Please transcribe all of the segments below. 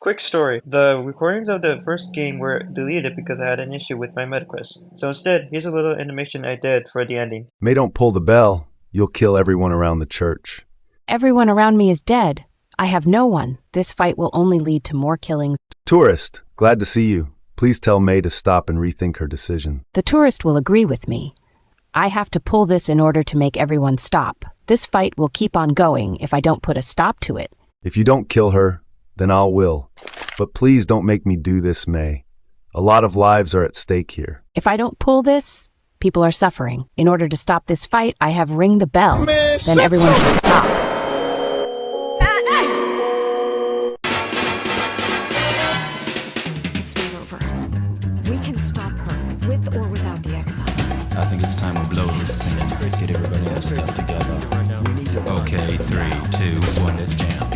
Quick story. The recordings of the first game were deleted because I had an issue with my MetaQuest. So instead, here's a little animation I did for the ending. May don't pull the bell. You'll kill everyone around the church. Everyone around me is dead. I have no one. This fight will only lead to more killings. Tourist, glad to see you. Please tell May to stop and rethink her decision. The tourist will agree with me. I have to pull this in order to make everyone stop. This fight will keep on going if I don't put a stop to it. If you don't kill her, then I will. But please don't make me do this, May. A lot of lives are at stake here. If I don't pull this, people are suffering. In order to stop this fight, I have ring the bell. Then everyone should stop. It's not over. We can stop her, with or without the exiles. I think it's time we blow this scene. Get everybody else stuff together. Okay, 3, 2, 1, let's jam.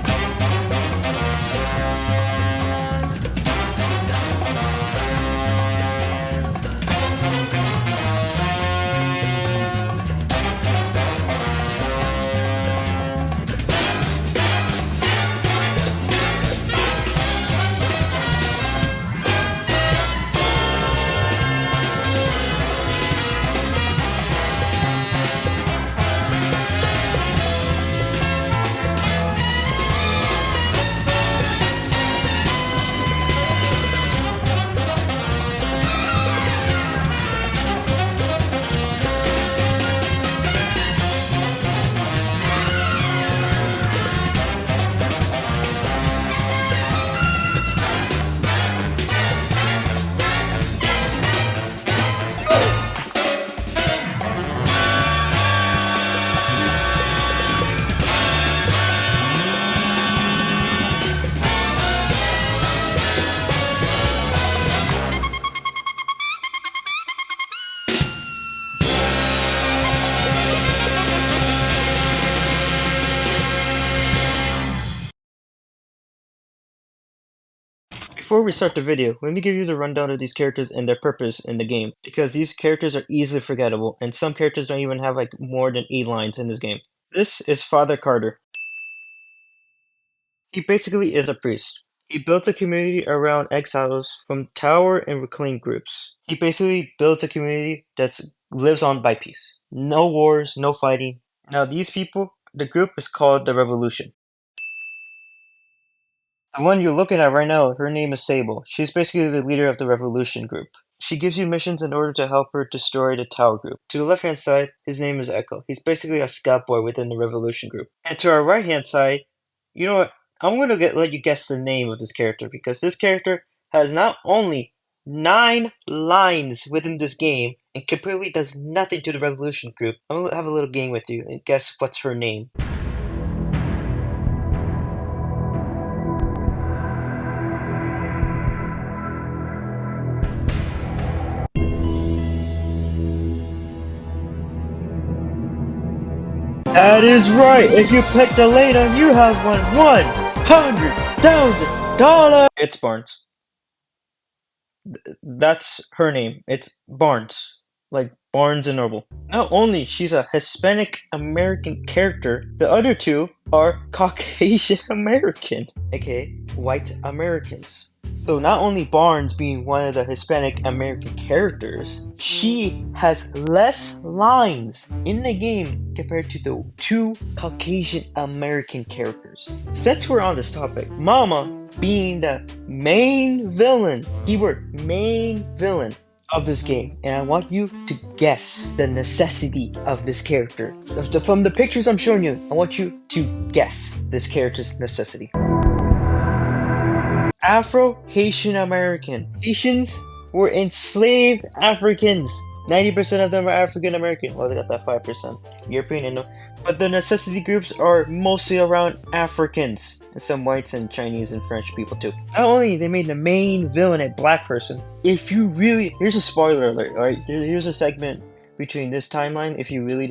Before we start the video, let me give you the rundown of these characters and their purpose in the game, because these characters are easily forgettable, and some characters don't even have like more than 8 lines in this game. This is Father Carter. He basically is a priest. He built a community around exiles from Tower and Reclaim groups. He basically builds a community that lives on by peace. No wars, no fighting. Now these people, the group is called the Revolution. The one you're looking at right now, her name is Sable. She's basically the leader of the Revolution group. She gives you missions in order to help her destroy the Tower group. To the left hand side, his name is Echo. He's basically a scout boy within the Revolution group. And to our right hand side, you know what? I'm going to let you guess the name of this character, because this character has not only 9 lines within this game and completely does nothing to the Revolution group. I'm going to have a little game with you and guess what's her name. That is right! If you picked the later, you have won $100,000! It's Barnes. That's her name. It's Barnes. Like Barnes and Noble. Not only she's a Hispanic American character, the other two are Caucasian American, aka white Americans. So not only Barnes being one of the Hispanic American characters, she has less lines in the game compared to the 2 Caucasian American characters. Since we're on this topic, Mama being the main villain, keyword main villain of this game, and I want you to guess the necessity of this character. From the pictures I'm showing you, I want you to guess this character's necessity. Afro-Haitian American. Haitians were enslaved Africans. 90% of them are African American. Well, they got that 5%. European, and no. But the necessity groups are mostly around Africans. And some whites and Chinese and French people too. Not only they made the main villain a black person. If you really, here's a spoiler alert, alright? Here's a segment between this timeline if you really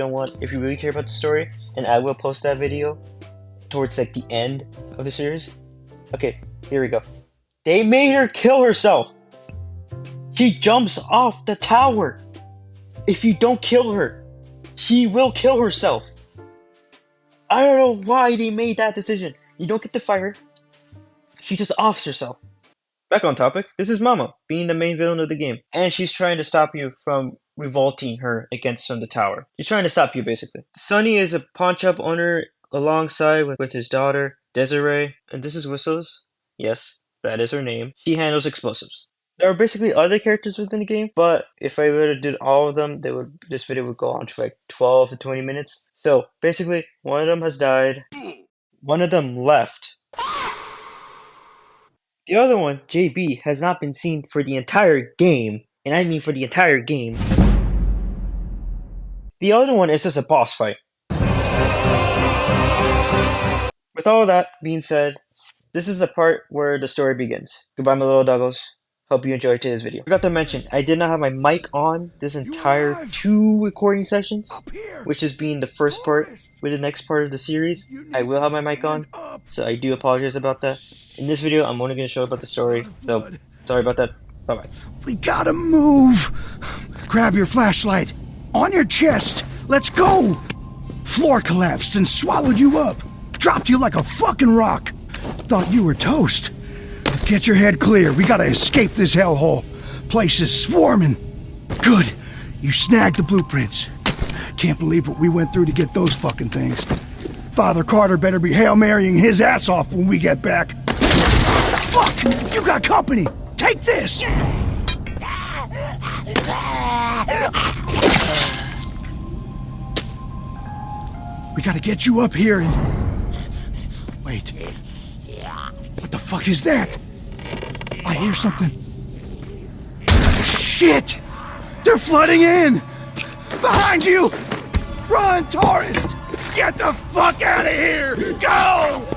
care about the story. And I will post that video towards like the end of the series. Okay, here we go. They made her kill herself. She jumps off the tower. If you don't kill her, she will kill herself. I don't know why they made that decision. You don't get to fight her. she just offs herself. Back on topic, this is Mama, being the main villain of the game, and she's trying to stop you from revolting her against from the tower. She's trying to stop you, basically. Sonny is a pawn shop owner alongside with his daughter, Desiree, and this is Whistles. Yes, that is her name. She handles explosives. There are basically other characters within the game, but if I were to do all of them, this video would go on to like 12 to 20 minutes. So basically, one of them has died. One of them left. The other one, JB, has not been seen for the entire game, and I mean for the entire game. The other one is just a boss fight. With all that being said, this is the part where the story begins. Goodbye, my little doggos. Hope you enjoyed today's video. Forgot to mention, I did not have my mic on this entire 2 recording sessions, which is being the first part with the next part of the series. I will have my mic on, so I do apologize about that. In this video, I'm only going to show about the story, so sorry about that. Bye-bye. We gotta move! Grab your flashlight. On your chest. Let's go! Floor collapsed and swallowed you up. Dropped you like a fucking rock. Thought you were toast. Get your head clear. We gotta escape this hellhole. Place is swarming. Good. You snagged the blueprints. Can't believe what we went through to get those fucking things. Father Carter better be Hail Marying his ass off when we get back. Fuck! You got company! Take this! We gotta get you up here and... Wait. What the fuck is that? I hear something. Shit! They're flooding in! Behind you! Run, tourist! Get the fuck out of here! Go!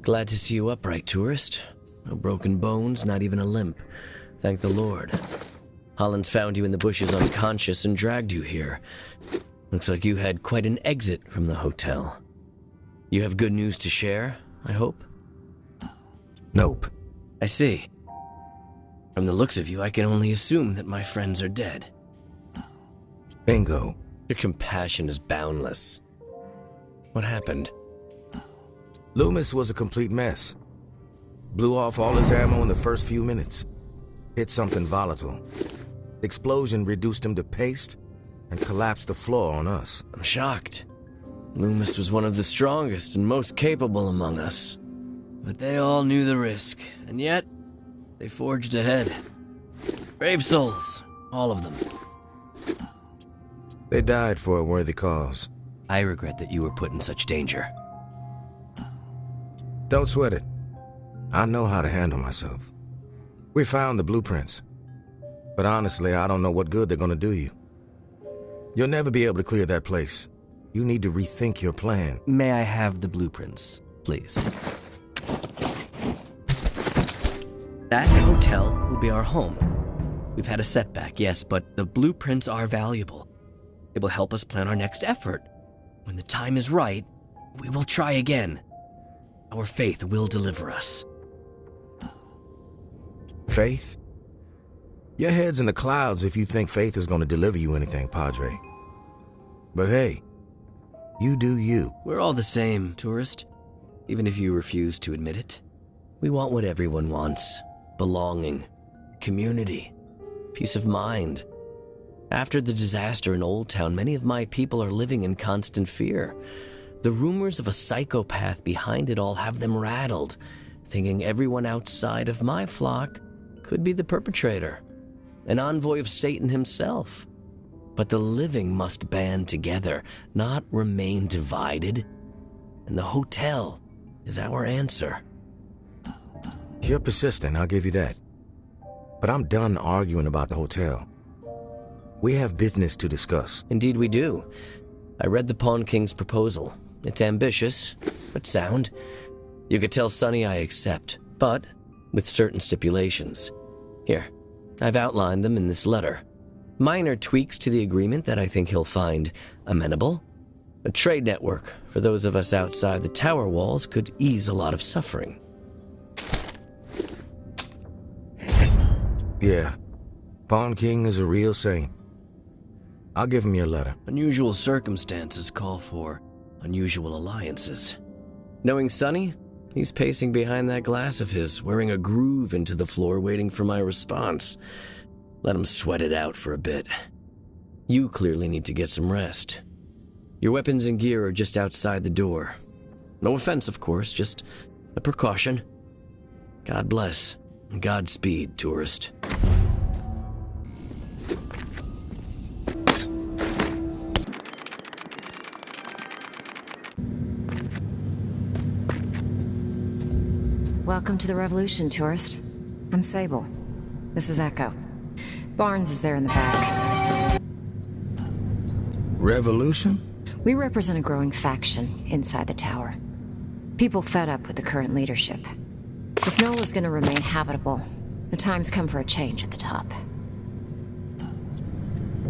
Glad to see you upright, tourist. No broken bones, not even a limp. Thank the Lord. Hollins found you in the bushes unconscious and dragged you here. Looks like you had quite an exit from the hotel. You have good news to share, I hope? Nope. I see. From the looks of you, I can only assume that my friends are dead. Bingo. Your compassion is boundless. What happened? Loomis was a complete mess. Blew off all his ammo in the first few minutes. Hit something volatile. Explosion reduced him to paste and collapsed the floor on us. I'm shocked. Loomis was one of the strongest and most capable among us. But they all knew the risk, and yet they forged ahead. Brave souls, all of them. They died for a worthy cause. I regret that you were put in such danger. Don't sweat it. I know how to handle myself. We found the blueprints. But honestly, I don't know what good they're gonna do you. You'll never be able to clear that place. You need to rethink your plan. May I have the blueprints, please? That hotel will be our home. We've had a setback, yes, but the blueprints are valuable. It will help us plan our next effort. When the time is right, we will try again. Our faith will deliver us. Faith? Your head's in the clouds if you think faith is going to deliver you anything, Padre. But hey, you do you. We're all the same, tourist. Even if you refuse to admit it. We want what everyone wants. Belonging. Community. Peace of mind. After the disaster in Old Town, many of my people are living in constant fear. The rumors of a psychopath behind it all have them rattled, thinking everyone outside of my flock could be the perpetrator, an envoy of Satan himself. But the living must band together, not remain divided. And the hotel is our answer. You're persistent, I'll give you that. But I'm done arguing about the hotel. We have business to discuss. Indeed we do. I read the Pawn King's proposal. It's ambitious, but sound. You could tell Sonny I accept, but with certain stipulations. Here, I've outlined them in this letter. Minor tweaks to the agreement that I think he'll find amenable. A trade network for those of us outside the tower walls could ease a lot of suffering. Yeah, Pawn King is a real saint. I'll give him your letter. Unusual circumstances call for unusual alliances. Knowing Sonny, he's pacing behind that glass of his, wearing a groove into the floor, waiting for my response. Let him sweat it out for a bit. You clearly need to get some rest. Your weapons and gear are just outside the door. No offense, of course, just a precaution. God bless, and Godspeed, tourist. Welcome to the Revolution, tourist. I'm Sable. This is Echo. Barnes is there in the back. Revolution? We represent a growing faction inside the tower. People fed up with the current leadership. If Nola's gonna remain habitable, the time's come for a change at the top.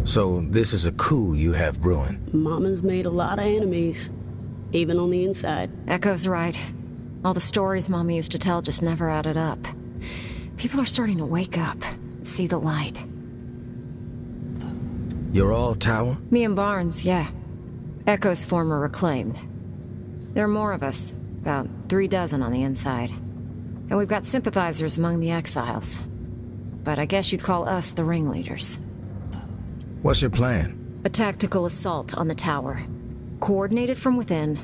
So this is a coup you have brewing? Mama's made a lot of enemies, even on the inside. Echo's right. All the stories Mama used to tell just never added up. People are starting to wake up and see the light. You're all tower? Me and Barnes, yeah. Echo's former reclaimed. There are more of us, about 36 on the inside. And we've got sympathizers among the exiles. But I guess you'd call us the ringleaders. What's your plan? A tactical assault on the tower. Coordinated from within.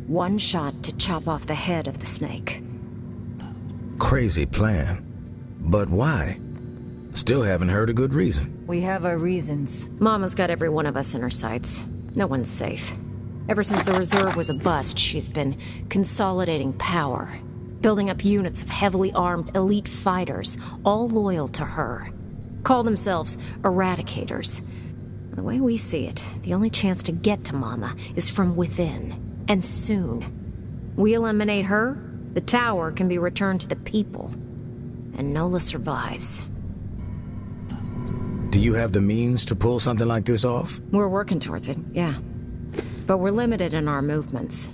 One shot to chop off the head of the snake. Crazy plan. But why? Still haven't heard a good reason. We have our reasons. Mama's got every one of us in her sights. No one's safe. Ever since the reserve was a bust, she's been consolidating power. Building up units of heavily armed elite fighters, all loyal to her. Call themselves Eradicators. The way we see it, the only chance to get to Mama is from within. And soon. We eliminate her, the tower can be returned to the people. And Nola survives. Do you have the means to pull something like this off? We're working towards it, yeah. But we're limited in our movements.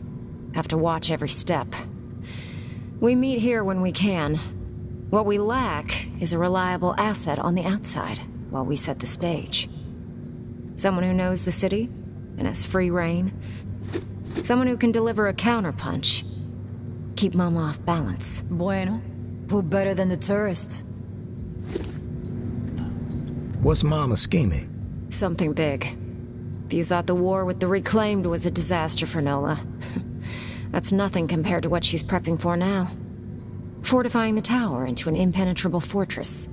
Have to watch every step. We meet here when we can. What we lack is a reliable asset on the outside while we set the stage. Someone who knows the city and has free reign. Someone who can deliver a counterpunch. Keep Mama off balance. Bueno. Who better than the tourist? What's Mama scheming? Something big. If you thought the war with the Reclaimed was a disaster for Nola, that's nothing compared to what she's prepping for now. Fortifying the tower into an impenetrable fortress.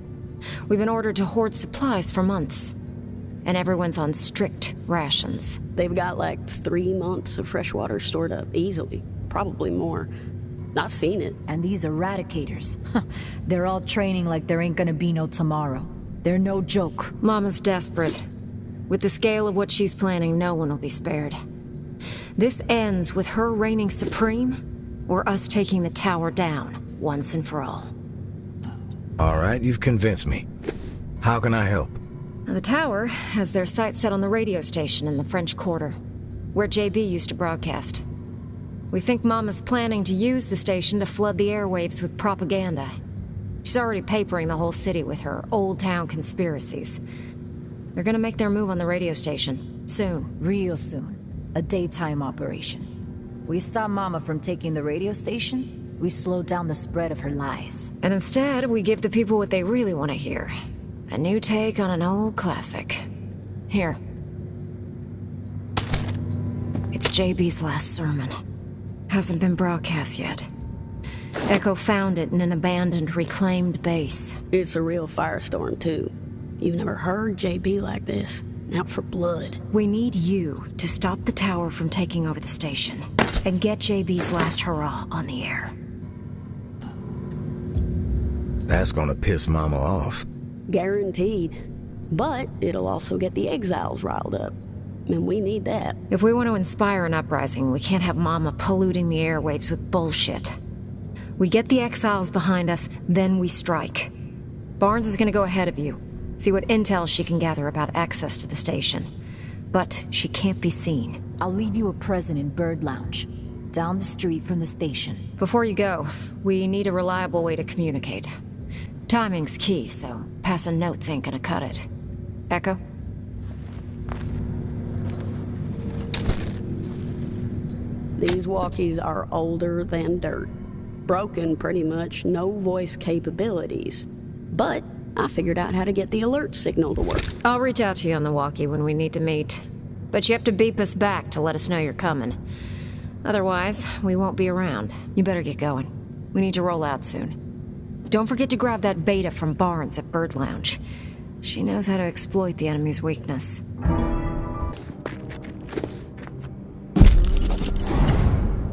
We've been ordered to hoard supplies for months. And everyone's on strict rations. They've got like 3 months of fresh water stored up, easily. Probably more. I've seen it. And these Eradicators, they're all training like there ain't gonna be no tomorrow. They're no joke. Mama's desperate. With the scale of what she's planning, no one will be spared. This ends with her reigning supreme, or us taking the tower down, once and for all. All right, you've convinced me. How can I help? The tower has their sights set on the radio station in the French Quarter, where JB used to broadcast. We think Mama's planning to use the station to flood the airwaves with propaganda. She's already papering the whole city with her old town conspiracies. They're gonna make their move on the radio station, soon. Real soon. A daytime operation. We stop Mama from taking the radio station, we slow down the spread of her lies. And instead, we give the people what they really want to hear. A new take on an old classic. Here. It's JB's last sermon. Hasn't been broadcast yet. Echo found it in an abandoned, reclaimed base. It's a real firestorm, too. You've never heard JB like this. out for blood. We need you to stop the tower from taking over the station and get JB's last hurrah on the air. That's gonna piss Mama off. Guaranteed. But it'll also get the exiles riled up. And we need that. If we want to inspire an uprising, we can't have Mama polluting the airwaves with bullshit. We get the exiles behind us, then we strike. Barnes is gonna go ahead of you. See what intel she can gather about access to the station. But she can't be seen. I'll leave you a present in Bird Lounge, down the street from the station. Before you go, we need a reliable way to communicate. Timing's key, so passing notes ain't gonna cut it. Echo? These walkies are older than dirt. Broken, pretty much, no voice capabilities. But I figured out how to get the alert signal to work. I'll reach out to you on the walkie when we need to meet. But you have to beep us back to let us know you're coming. Otherwise, we won't be around. You better get going. We need to roll out soon. Don't forget to grab that beta from Barnes at Bird Lounge. She knows how to exploit the enemy's weakness.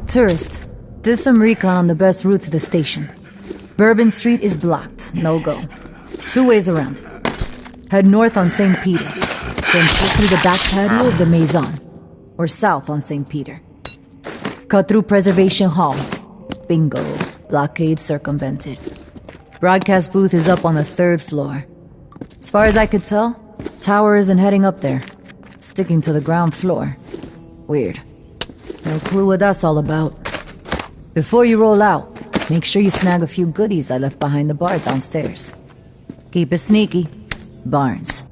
Tourist, did some recon on the best route to the station. Bourbon Street is blocked, no go. 2 ways around. Head north on St. Peter, then pull through the back patio of the Maison, or south on St. Peter. Cut through Preservation Hall. Bingo, blockade circumvented. Broadcast booth is up on the 3rd floor. As far as I could tell, tower isn't heading up there, sticking to the ground floor. Weird. No clue what that's all about. Before you roll out, make sure you snag a few goodies I left behind the bar downstairs. Keep it sneaky. Barnes.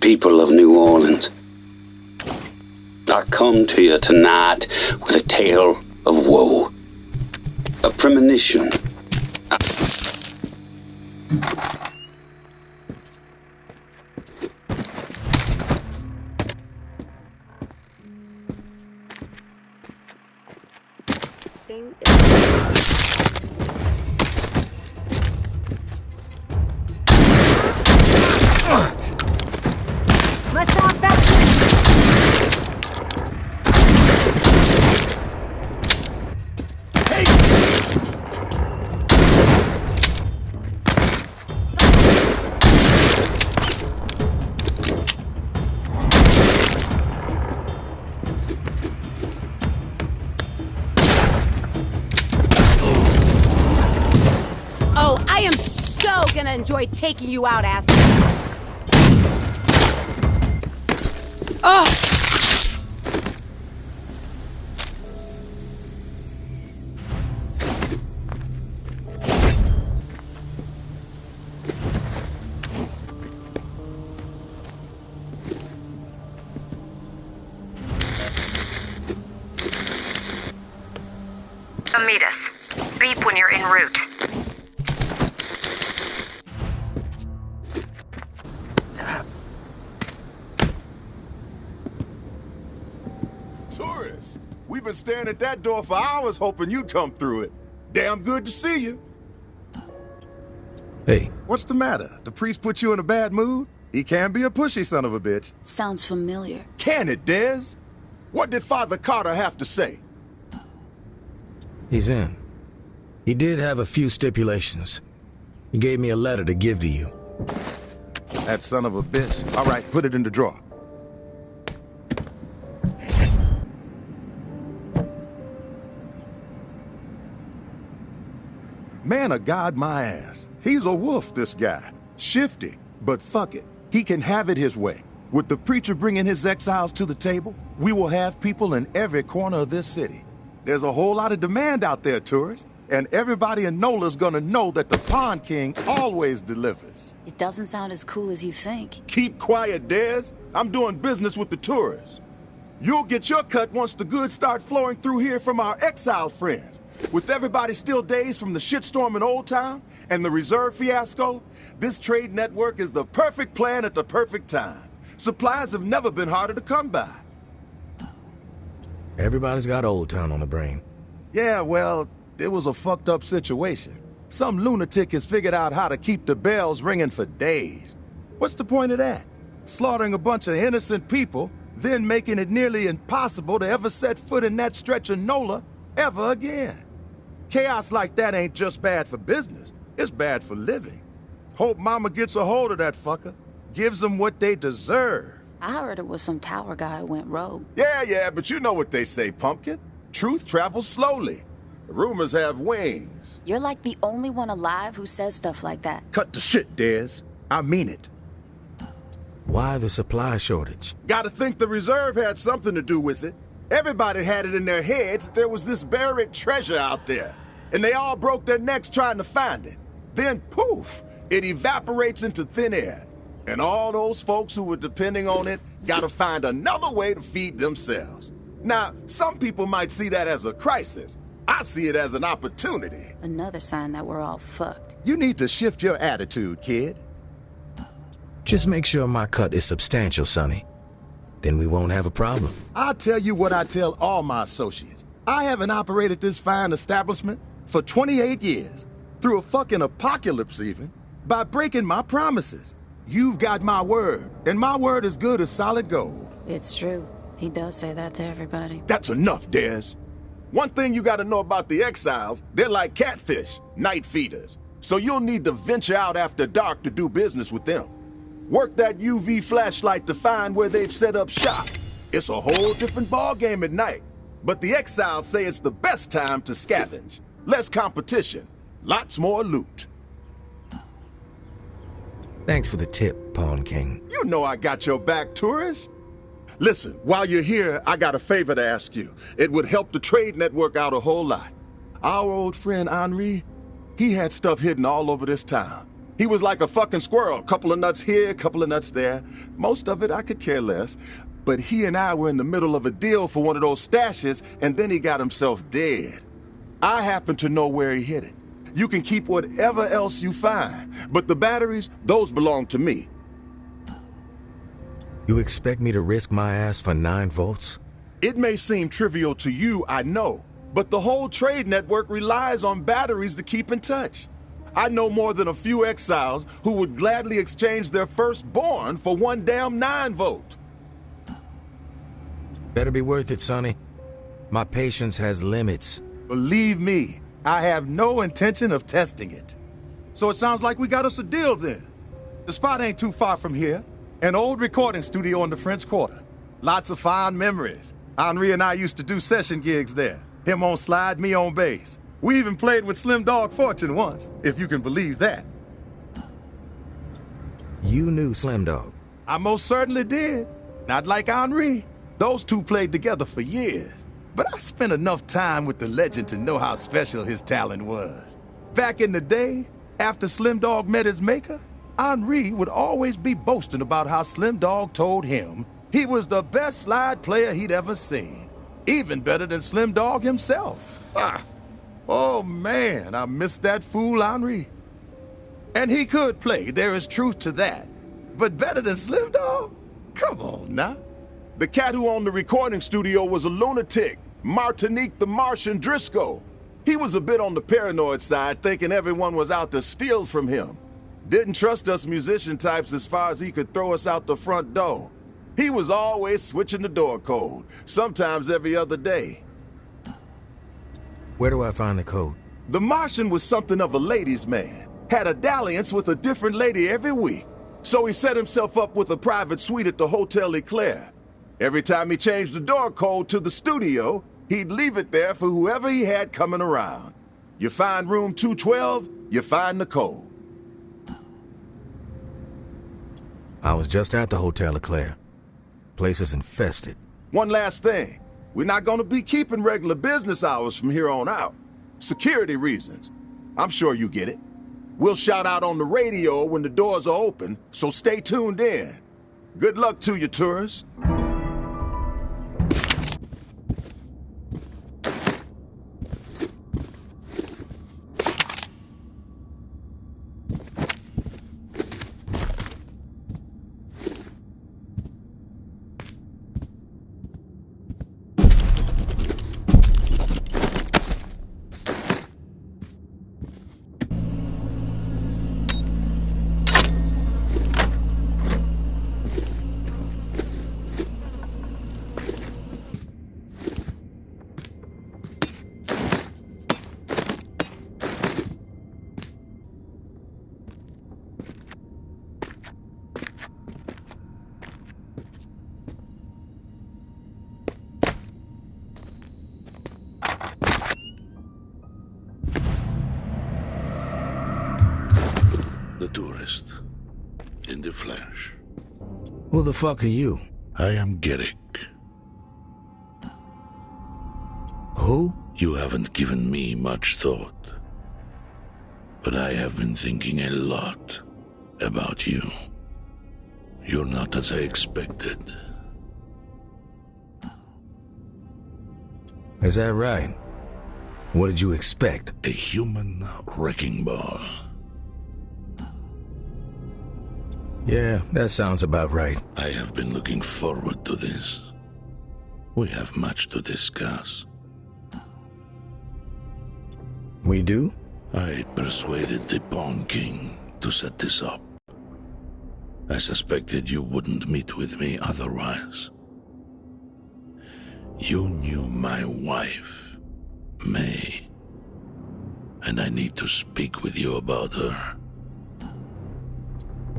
People of New Orleans, I come to you tonight with a tale of woe, a premonition. Enjoy taking you out, asshole. Oh! Come meet us. Beep when you're en route. We've been staring at that door for hours hoping you'd come through it. Damn good to see you. Hey. What's the matter? The priest put you in a bad mood? He can be a pushy son of a bitch. Sounds familiar. Can it, Dez? What did Father Carter have to say? He's in. He did have a few stipulations. He gave me a letter to give to you. That son of a bitch. All right, put it in the drawer. Man of God, my ass. He's a wolf, this guy. Shifty, but fuck it. He can have it his way. With the preacher bringing his exiles to the table, we will have people in every corner of this city. There's a whole lot of demand out there, tourists, and everybody in NOLA's gonna know that the Pond King always delivers. It doesn't sound as cool as you think. Keep quiet, Dez. I'm doing business with the tourists. You'll get your cut once the goods start flowing through here from our exiled friends. With everybody still dazed from the shitstorm in Old Town and the reserve fiasco, this trade network is the perfect plan at the perfect time. Supplies have never been harder to come by. Everybody's got Old Town on the brain. Yeah, well, it was a fucked up situation. Some lunatic has figured out how to keep the bells ringing for days. What's the point of that? Slaughtering a bunch of innocent people, then making it nearly impossible to ever set foot in that stretch of NOLA ever again. Chaos like that ain't just bad for business, it's bad for living. Hope Mama gets a hold of that fucker, gives them what they deserve. I heard it was some tower guy who went rogue. Yeah, but you know what they say, Pumpkin. Truth travels slowly. Rumors have wings. You're like the only one alive who says stuff like that. Cut the shit, Dez. I mean it. Why the supply shortage? Gotta think the reserve had something to do with it. Everybody had it in their heads that there was this buried treasure out there, and they all broke their necks trying to find it. Then, poof, it evaporates into thin air, and all those folks who were depending on it gotta find another way to feed themselves. Now, some people might see that as a crisis. I see it as an opportunity. Another sign that we're all fucked. You need to shift your attitude, kid. Just make sure my cut is substantial, Sonny. Then we won't have a problem. I'll tell you what I tell all my associates. I haven't operated this fine establishment for 28 years, through a fucking apocalypse even, by breaking my promises. You've got my word, and my word is good as solid gold. It's true. He does say that to everybody. That's enough, Dez. One thing you gotta know about the exiles, they're like catfish, night feeders. So you'll need to venture out after dark to do business with them. Work that UV flashlight to find where they've set up shop. It's a whole different ballgame at night. But the exiles say it's the best time to scavenge. Less competition, lots more loot. Thanks for the tip, Pawn King. You know I got your back, tourist. Listen, while you're here, I got a favor to ask you. It would help the trade network out a whole lot. Our old friend Henri, he had stuff hidden all over this town. He was like a fucking squirrel, couple of nuts here, couple of nuts there. Most of it I could care less. But he and I were in the middle of a deal for one of those stashes, and then he got himself dead. I happen to know where he hid it. You can keep whatever else you find, but the batteries, those belong to me. You expect me to risk my ass for 9 volts? It may seem trivial to you, I know, but the whole trade network relies on batteries to keep in touch. I know more than a few exiles who would gladly exchange their firstborn for one damn 9-volt. Better be worth it, Sonny. My patience has limits. Believe me, I have no intention of testing it. So it sounds like we got us a deal then. The spot ain't too far from here. An old recording studio in the French Quarter. Lots of fond memories. Henri and I used to do session gigs there. Him on slide, me on bass. We even played with Slim Dog Fortune once, if you can believe that. You knew Slim Dog? I most certainly did. Not like Henri. Those two played together for years. But I spent enough time with the legend to know how special his talent was. Back in the day, after Slim Dog met his maker, Henri would always be boasting about how Slim Dog told him he was the best slide player he'd ever seen. Even better than Slim Dog himself. Oh man, I miss that fool Henri. And he could play, there is truth to that. But better than Slim Dog? Come on now. The cat who owned the recording studio was a lunatic, Martinique the Martian Driscoll. He was a bit on the paranoid side, thinking everyone was out to steal from him. Didn't trust us musician types as far as he could throw us out the front door. He was always switching the door code, sometimes every other day. Where do I find the code? The Martian was something of a ladies' man, had a dalliance with a different lady every week. So he set himself up with a private suite at the Hotel Eclair. Every time he changed the door code to the studio, he'd leave it there for whoever he had coming around. You find room 212, you find the code. I was just at the Hotel Eclair. Place is infested. One last thing. We're not gonna be keeping regular business hours from here on out. Security reasons. I'm sure you get it. We'll shout out on the radio when the doors are open, so stay tuned in. Good luck to you, tourists. The tourist. In the flesh. Who the fuck are you? I am Garrick. Who? You haven't given me much thought. But I have been thinking a lot about you. You're not as I expected. Is that right? What did you expect? A human wrecking ball. Yeah, that sounds about right. I have been looking forward to this. We have much to discuss. We do? I persuaded the Pawn King to set this up. I suspected you wouldn't meet with me otherwise. You knew my wife, May, and I need to speak with you about her.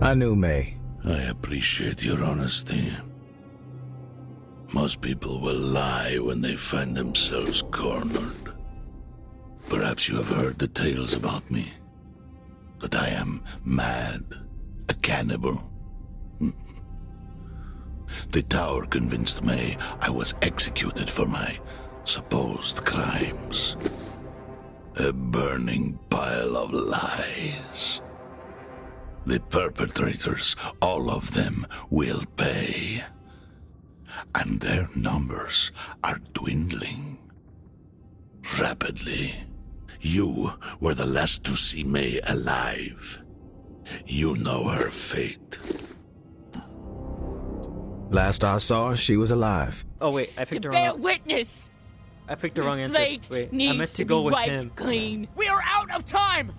I knew May. I appreciate your honesty. Most people will lie when they find themselves cornered. Perhaps you have heard the tales about me. That I am mad, a cannibal. The tower convinced May I was executed for my supposed crimes. A burning pile of lies. The perpetrators, all of them, will pay. And their numbers are dwindling. Rapidly. You were the last to see May alive. You know her fate. Last I saw her, she was alive. Oh wait, I picked To the bear wrong. witness. I picked the wrong answer. Slate Wait, needs I meant to be go with wiped him. clean. We are out of time.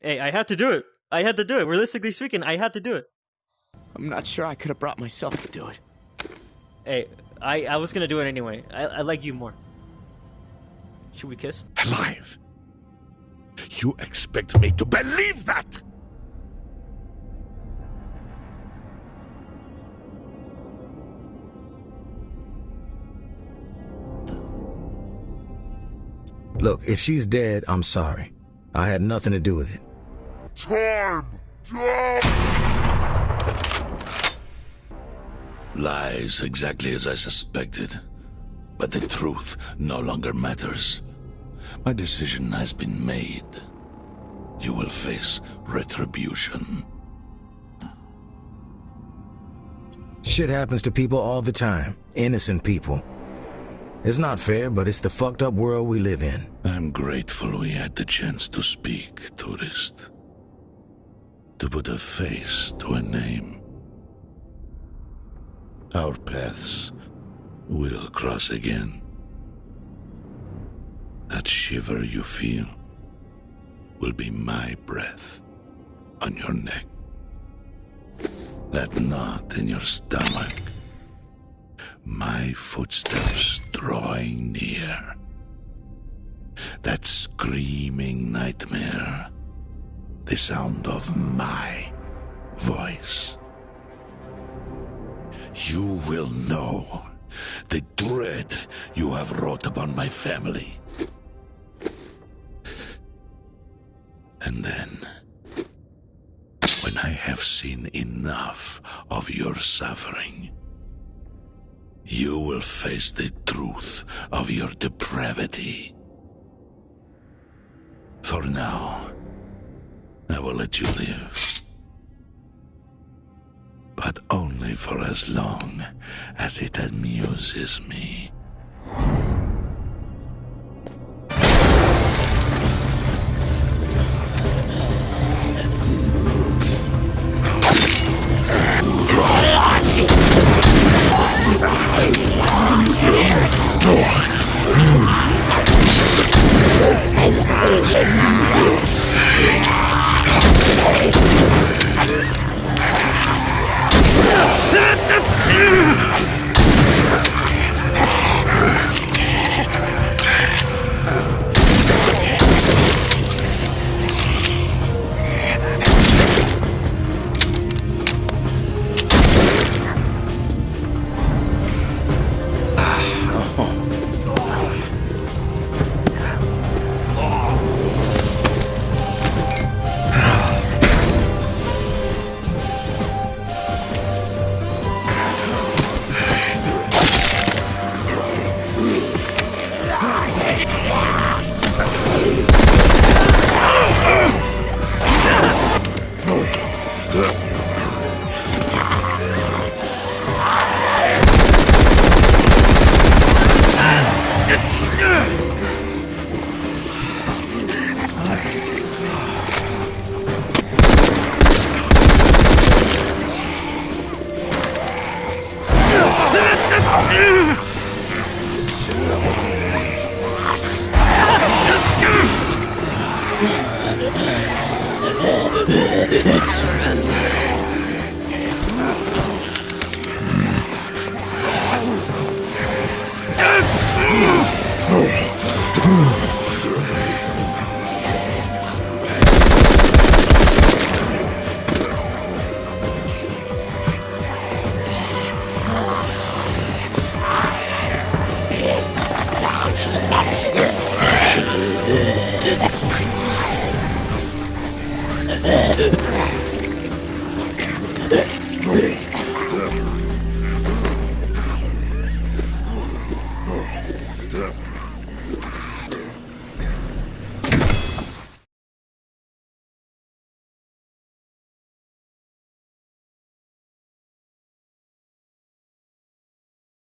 Hey, I had to do it. I had to do it. Realistically speaking, I had to do it. I'm not sure I could have brought myself to do it. Hey, I was gonna do it anyway. I like you more. Should we kiss? Alive? You expect me to believe that? Look, if she's dead, I'm sorry. I had nothing to do with it. Time! Lies exactly as I suspected. But the truth no longer matters. My decision has been made. You will face retribution. Shit happens to people all the time. Innocent people. It's not fair, but it's the fucked up world we live in. I'm grateful we had the chance to speak, tourist. To put a face to a name. Our paths will cross again. That shiver you feel will be my breath on your neck. That knot in your stomach, my footsteps drawing near. That screaming nightmare, the sound of my voice. You will know the dread you have wrought upon my family. And then seen enough of your suffering. You will face the truth of your depravity. For now, I will let you live. But only for as long as it amuses me.